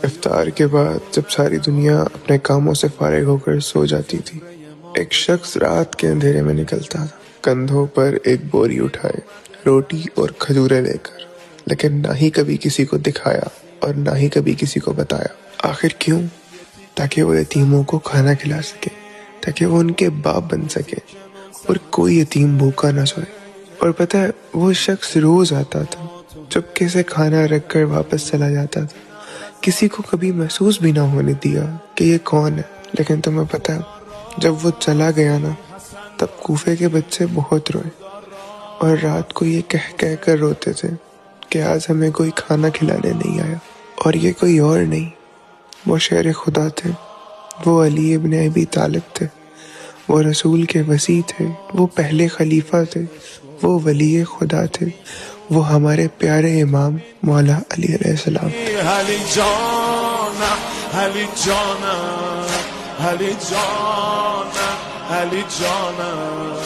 افطار کے بعد جب ساری دنیا اپنے کاموں سے فارغ ہو کر سو جاتی تھی، ایک شخص رات کے اندھیرے میں نکلتا تھا، کندھوں پر ایک بوری اٹھائے، روٹی اور کھجورے لے کر، لیکن نہ ہی کبھی کسی کو دکھایا اور نہ ہی کبھی کسی کو بتایا۔ آخر کیوں؟ تاکہ وہ یتیموں کو کھانا کھلا سکے، تاکہ وہ ان کے باپ بن سکے اور کوئی یتیم بھوکا نہ سوئے۔ اور پتہ ہے وہ شخص روز آتا تھا، چپکے سے کھانا رکھ کر واپس چلا جاتا تھا، کسی کو کبھی محسوس بھی نہ ہونے دیا کہ یہ کون ہے۔ لیکن تمہیں پتہ ہے جب وہ چلا گیا نا، تب کوفے کے بچے بہت روئے، اور رات کو یہ کہہ کر روتے تھے کہ آج ہمیں کوئی کھانا کھلانے نہیں آیا۔ اور یہ کوئی اور نہیں، وہ شیر خدا تھے، وہ علی ابن ابی طالب تھے، وہ رسول کے وصی تھے، وہ پہلے خلیفہ تھے، وہ ولی خدا تھے، وہ ہمارے پیارے امام مولا علی علیہ السلام تھے۔ علی جانا، علی جانا، علی جانا، علی جانا۔